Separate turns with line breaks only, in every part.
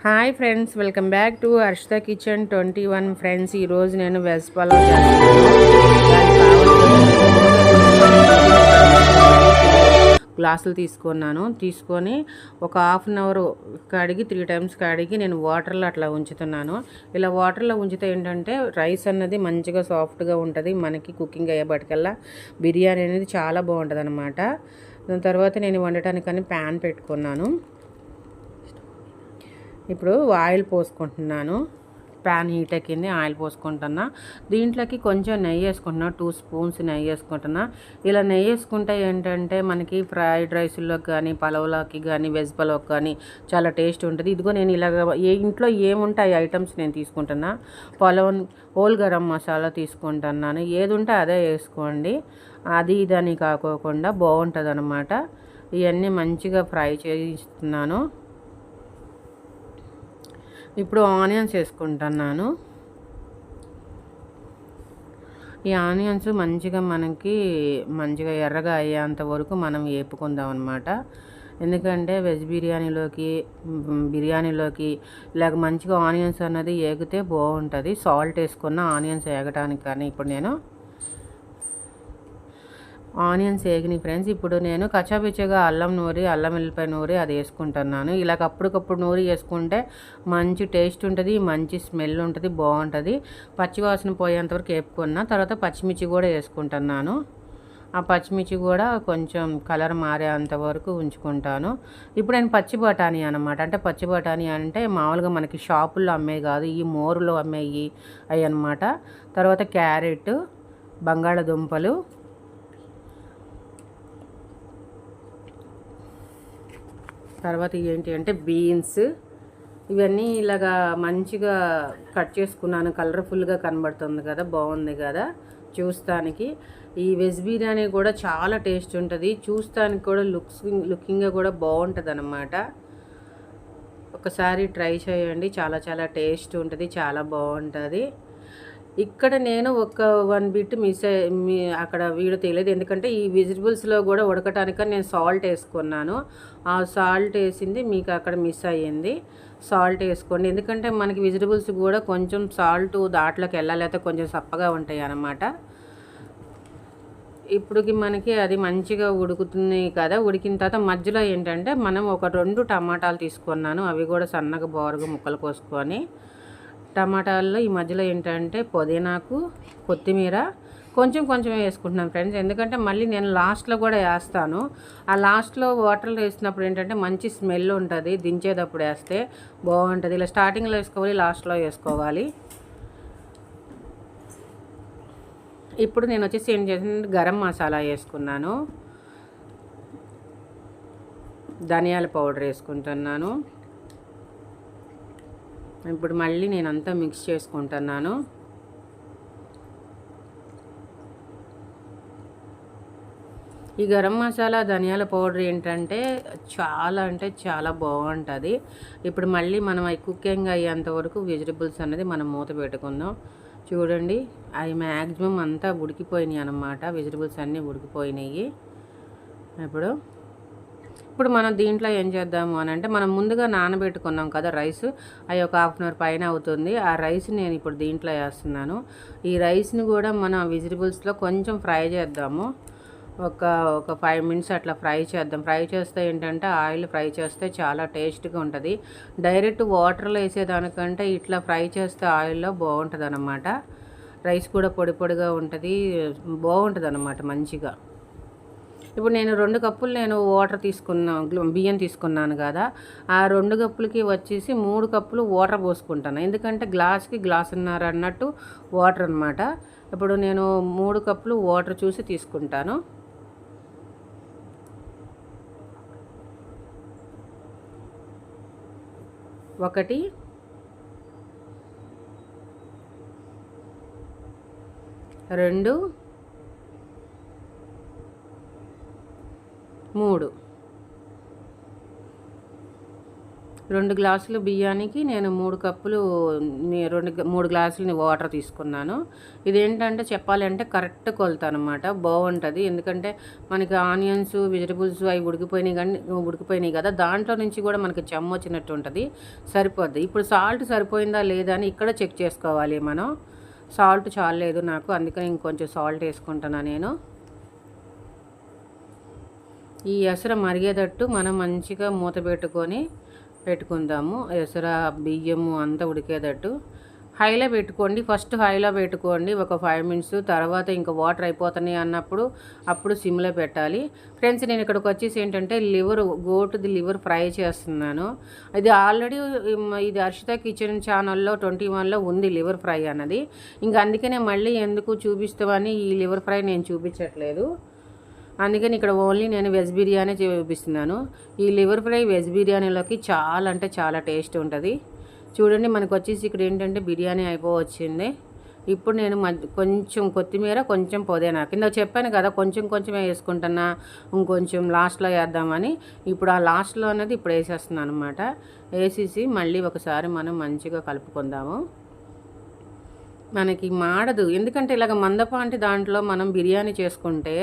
Hi friends, welcome back to Harshitha kitchen 21 friends. ఈరోజు నేను veg pulao చేస్తున్నాను. గ్లాసులు తీసుకొని ఒక హాఫ్ అన్ అవర్ కడిగి 3 టైమ్స్ కడిగి నేను వాటర్లో అట్లా ఉంచుతున్నాను. ఇలా వాటర్లో ఉంచితే ఏంటంటే రైస్ అన్నది మంచిగా సాఫ్ట్గా ఉంటుంది. మనకి కుకింగ్ అయ్యేపటికల్లా బిర్యానీ అనేది చాలా బాగుంటుంది అనమాట. దాని తర్వాత నేను వండటానికని ప్యాన్ పెట్టుకున్నాను. ఇప్పుడు ఆయిల్ పోసుకుంటున్నాను. ప్యాన్ హీట్ ఎక్కింది, ఆయిల్ పోసుకుంటున్నా. దీంట్లోకి కొంచెం నెయ్యి వేసుకుంటున్నా, 2 స్పూన్స్ నెయ్యి వేసుకుంటున్నా. ఇలా నెయ్యి వేసుకుంటే ఏంటంటే మనకి ఫ్రైడ్ రైస్లోకి కానీ, పలావ్లోకి కానీ, వెజ్ పలావ్కి కానీ చాలా టేస్ట్ ఉంటుంది. ఇదిగో నేను ఇలాగ ఇంట్లో ఏముంటాయి ఐటమ్స్ నేను తీసుకుంటున్నా. హోల్ గరం మసాలా తీసుకుంటున్నాను. ఏది ఉంటే అదే వేసుకోండి, అది ఇదని కాకోకుండా బాగుంటుంది అన్నమాట. ఇవన్నీ మంచిగా ఫ్రై చేస్తున్నాను. ఇప్పుడు ఆనియన్స్ వేసుకుంటున్నాను. ఈ ఆనియన్స్ మంచిగా ఎర్రగా అయ్యేంత వరకు మనం వేపుకుందాం అనమాట. ఎందుకంటే వెజ్ బిర్యానీలోకి ఇలాగ మంచిగా ఆనియన్స్ అన్నది వేగితే బాగుంటుంది. సాల్ట్ వేసుకున్న ఆనియన్స్ వేగటానికి. కానీ ఇప్పుడు నేను ఆనియన్స్ వేగినాయి ఫ్రెండ్స్. ఇప్పుడు నేను కచ్చాపిచ్చగా అల్లం వెల్లిపాయ నూరి అది వేసుకుంటున్నాను. ఇలాగ అప్పటికప్పుడు నూరి వేసుకుంటే మంచి టేస్ట్ ఉంటుంది, మంచి స్మెల్ ఉంటుంది, బాగుంటుంది. పచ్చివాసన పోయేంతవరకు వేపుకున్న తర్వాత పచ్చిమిర్చి కూడా వేసుకుంటున్నాను. ఆ పచ్చిమిర్చి కూడా కొంచెం కలర్ మారేంత వరకు ఉంచుకుంటాను. ఇప్పుడు నేను పచ్చి బఠానీ అనమాట. అంటే పచ్చి బఠానీ అంటే మామూలుగా మనకి షాపుల్లో అమ్మేవి కాదు, ఈ మోరులో అమ్మేవి అవి అనమాట. తర్వాత క్యారెట్, బంగాళదుంపలు, తర్వాత ఏంటి అంటే బీన్స్, ఇవన్నీ ఇలాగా మంచిగా కట్ చేసుకున్నాను. కలర్ఫుల్గా కనబడుతుంది కదా, బాగుంది కదా చూస్తానికి. ఈ వెజ్ బిర్యానీ కూడా చాలా టేస్ట్ ఉంటుంది. చూస్తానికి కూడా లుకింగ్గా కూడా బాగుంటుంది అన్నమాట. ఒకసారి ట్రై చేయండి, చాలా చాలా టేస్ట్ ఉంటుంది, చాలా బాగుంటుంది. ఇక్కడ నేను ఒక 1 బిట్ అక్కడ వీడియో తెలియదు. ఎందుకంటే ఈ వెజిటబుల్స్లో కూడా ఉడకటానికని నేను సాల్ట్ వేసుకున్నాను. ఆ సాల్ట్ వేసింది మీకు అక్కడ మిస్ అయ్యింది. సాల్ట్ వేసుకోండి, ఎందుకంటే మనకి వెజిటబుల్స్ కూడా కొంచెం సాల్ట్ దాంట్లోకి వెళ్ళాలి, అయితే కొంచెం సప్పగా ఉంటాయి అన్నమాట. ఇప్పటికి మనకి అది మంచిగా ఉడుకుతుంది కదా. ఉడికిన తర్వాత మధ్యలో ఏంటంటే మనం ఒక 2 టమాటాలు తీసుకున్నాను. అవి కూడా సన్నగా బారుగా ముక్కలు కోసుకొని, టమాటాల్లో ఈ మధ్యలో ఏంటంటే పుదీనాకు, కొత్తిమీర కొంచెం వేసుకుంటున్నాను ఫ్రెండ్స్. ఎందుకంటే మళ్ళీ నేను లాస్ట్లో కూడా వేస్తాను. ఆ లాస్ట్లో వాటర్లో వేసినప్పుడు ఏంటంటే మంచి స్మెల్ ఉంటుంది, దించేటప్పుడు వేస్తే బాగుంటుంది. ఇలా స్టార్టింగ్లో వేసుకోవాలి, లాస్ట్లో వేసుకోవాలి. ఇప్పుడు నేను వచ్చేసి ఏం చేసిన గరం మసాలా వేసుకున్నాను, ధనియాల పౌడర్ వేసుకుంటున్నాను. ఇప్పుడు మళ్ళీ నేను అంతా మిక్స్ చేసుకుంటున్నాను. ఈ గరం మసాలా, ధనియాల పౌడర్ ఏంటంటే చాలా బాగుంటుంది. ఇప్పుడు మళ్ళీ మనం అవి కుకింగ్ అయ్యేంత వరకు వెజిటబుల్స్ అనేది మనం మూత పెట్టుకుందాం. చూడండి, అవి మ్యాక్సిమం అంతా ఉడికిపోయినాయి అన్నమాట. వెజిటబుల్స్ అన్నీ ఉడికిపోయినాయి. ఇప్పుడు మనం దీంట్లో ఏం చేద్దాము అని అంటే, మనం ముందుగా నానబెట్టుకున్నాం కదా రైస్, అవి ఒక హాఫ్ అన్ అవర్ పైన అవుతుంది. ఆ రైస్ నేను ఇప్పుడు దీంట్లో వేస్తున్నాను. ఈ రైస్ని కూడా మన వెజిటబుల్స్లో కొంచెం ఫ్రై చేద్దాము. ఒక 5 మినిట్స్ అట్లా ఫ్రై చేద్దాం. ఫ్రై చేస్తే ఏంటంటే ఆయిల్ ఫ్రై చేస్తే చాలా టేస్ట్గా ఉంటుంది. డైరెక్ట్ వాటర్లో వేసేదానికంటే ఇట్లా ఫ్రై చేస్తే ఆయిల్లో బాగుంటుంది అన్నమాట. రైస్ కూడా పొడిగా ఉంటుంది, బాగుంటుంది అన్నమాట మంచిగా. ఇప్పుడు నేను 2 కప్పులు బియ్యం తీసుకున్నాను కదా. ఆ 2 కప్పులకి వచ్చేసి 3 కప్పులు వాటర్ పోసుకుంటాను. ఎందుకంటే గ్లాస్కి గ్లాసున్నర అన్నట్టు వాటర్ అనమాట. ఇప్పుడు నేను 3 కప్పులు వాటర్ చూసి తీసుకుంటాను. ఒకటి, 2, 3 2 గ్లాసులు బియ్యానికి నేను 3 కప్పులు 3 గ్లాసులని వాటర్ తీసుకున్నాను. ఇదేంటంటే చెప్పాలంటే కరెక్ట్ కొలత అనమాట. బాగుంటుంది. ఎందుకంటే మనకి ఆనియన్స్, వెజిటబుల్స్ అవి ఉడికిపోయినాయి కదా, దాంట్లో నుంచి కూడా మనకి చెమ్మ వచ్చినట్టు ఉంటుంది. సరిపోద్ది. ఇప్పుడు సాల్ట్ సరిపోయిందా లేదా అని ఇక్కడ చెక్ చేసుకోవాలి మనం. సాల్ట్ చాలలేదు నాకు, అందుకని ఇంకొంచెం సాల్ట్ వేసుకుంటున్నాను నేను. ఈ ఎసరు మరిగేటట్టు మనం మంచిగా మూత పెట్టుకుందాము. ఎసర బియ్యము అంతా ఉడికేటట్టు హైలో పెట్టుకోండి. ఫస్ట్ హైలో పెట్టుకోండి ఒక 5 మినిట్స్. తర్వాత ఇంకా వాటర్ అయిపోతున్నాయి అన్నప్పుడు అప్పుడు సిమ్లో పెట్టాలి. ఫ్రెండ్స్, నేను ఇక్కడికి వచ్చేసి ఏంటంటే గోటుది లివర్ ఫ్రై చేస్తున్నాను. ఇది ఆల్రెడీ ఇది హర్షిత కిచెన్ ఛానల్లో 21లో ఉంది లివర్ ఫ్రై అన్నది. ఇంకా అందుకనే మళ్ళీ ఎందుకు చూపిస్తామని ఈ లివర్ ఫ్రై నేను చూపించట్లేదు. అందుకని ఇక్కడ ఓన్లీ నేను వెజ్ బిర్యానీ చూపిస్తున్నాను. ఈ లివర్ ఫ్రై వెజ్ బిర్యానీలోకి చాలా అంటే చాలా టేస్ట్ ఉంటుంది. చూడండి, మనకు వచ్చేసి ఇక్కడ ఏంటంటే బిర్యానీ అయిపోవచ్చింది. ఇప్పుడు నేను కొంచెం కొత్తిమీర, కొంచెం పుదీనా, కింద చెప్పాను కదా కొంచెం కొంచెమే వేసుకుంటున్నా, ఇంకొంచెం లాస్ట్లో వేద్దామని. ఇప్పుడు ఆ లాస్ట్లో అనేది ఇప్పుడు వేసేస్తున్నాను అనమాట. వేసేసి మళ్ళీ ఒకసారి మనం మంచిగా కలుపుకుందాము. మనకి మాడదు, ఎందుకంటే ఇలాగ మందపాటి దాంట్లో మనం బిర్యానీ చేసుకుంటే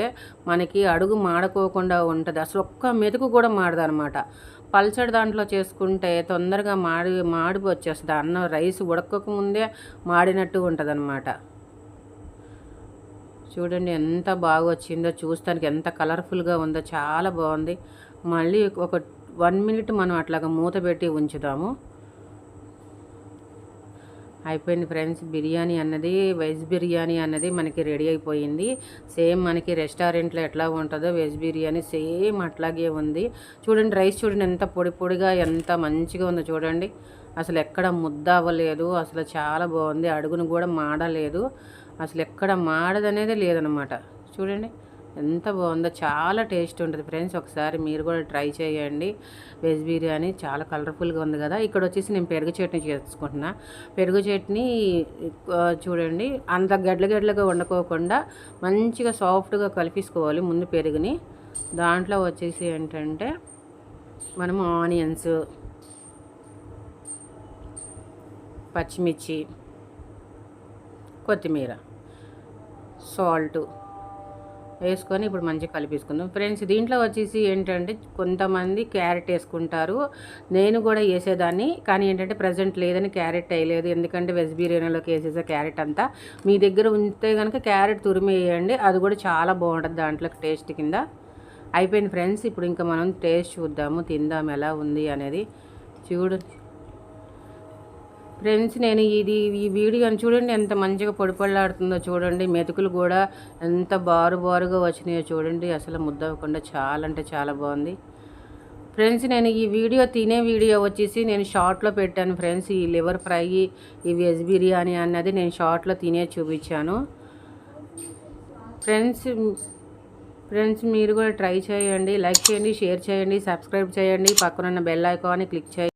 మనకి అడుగు మాడకోకుండా ఉంటుంది. అసలు ఒక్క మెతుకు కూడా మాడదు అనమాట. పల్చడి దాంట్లో చేసుకుంటే తొందరగా మాడి వచ్చేస్తుంది. అన్నం రైస్ ఉడకకముందే మాడినట్టు ఉంటుంది అనమాట. చూడండి ఎంత బాగా వచ్చిందో, చూస్తానికి ఎంత కలర్ఫుల్గా ఉందో, చాలా బాగుంది. మళ్ళీ ఒక 1 మినిట్ మనం అట్లాగా మూత పెట్టి ఉంచుదాము. అయిపోయింది ఫ్రెండ్స్. బిర్యానీ అన్నది, వెజ్ బిర్యానీ అన్నది మనకి రెడీ అయిపోయింది. సేమ్ మనకి రెస్టారెంట్లో ఎట్లా ఉంటుందో వెజ్ బిర్యానీ సేమ్ అట్లాగే ఉంది. చూడండి రైస్ చూడండి ఎంత పొడి పొడిగా ఎంత మంచిగా ఉందో చూడండి. అసలు ఎక్కడ ముద్ద అవ్వలేదు. అసలు చాలా బాగుంది. అడుగును కూడా మాడలేదు. అసలు ఎక్కడ మాడదనేది లేదనమాట. చూడండి ఎంత బాగుందో, చాలా టేస్ట్ ఉంటుంది ఫ్రెండ్స్. ఒకసారి మీరు కూడా ట్రై చేయండి. వెజ్ బిర్యానీ చాలా కలర్ఫుల్గా ఉంది కదా. ఇక్కడ వచ్చేసి నేను పెరుగు చట్నీ చేసుకుంటున్నా. పెరుగు చట్నీ చూడండి అంత గడ్డలుగా వండుకోకుండా మంచిగా సాఫ్ట్గా కలిపేసుకోవాలి ముందు పెరుగుని. దాంట్లో వచ్చేసి ఏంటంటే మనము ఆనియన్స్, పచ్చిమిర్చి, కొత్తిమీర, సాల్ట్ వేసుకొని ఇప్పుడు మంచిగా కలిపేసుకుందాం ఫ్రెండ్స్. దీంట్లో వచ్చేసి ఏంటంటే కొంతమంది క్యారెట్ వేసుకుంటారు, నేను కూడా వేసేదాన్ని. కానీ ఏంటంటే ప్రజెంట్ లేదని క్యారెట్ వేయలేదు, ఎందుకంటే వెజ్ బిర్యానీలోకి వేసేసే క్యారెట్ అంతా. మీ దగ్గర ఉంటే కనుక క్యారెట్ తురిమి వేయండి, అది కూడా చాలా బాగుంటుంది దాంట్లోకి టేస్ట్ కింద. అయిపోయింది ఫ్రెండ్స్. ఇప్పుడు ఇంకా మనం టేస్ట్ చూద్దాము, తిందాం ఎలా ఉంది అనేది. ఫ్రెండ్స్, నేను ఈ వీడియోని చూడండి ఎంత మంచిగా పొడిపొడిలాడుతుందో చూడండి. మెతుకులు కూడా ఎంత బారుగా వచ్చినాయో చూడండి. అసలు ముద్దవకుండా చాలా అంటే చాలా బాగుంది ఫ్రెండ్స్. నేను ఈ తినే వీడియో వచ్చేసి నేను షార్ట్లో పెట్టాను ఫ్రెండ్స్. ఈ లివర్ ఫ్రై, ఈ వెజ్ బిర్యానీ అన్నది నేను షార్ట్లో తినే చూపించాను ఫ్రెండ్స్. మీరు కూడా ట్రై చేయండి, లైక్ చేయండి, షేర్ చేయండి, సబ్స్క్రైబ్ చేయండి, పక్కనున్న బెల్ ఐకాన్ని క్లిక్ చేయండి.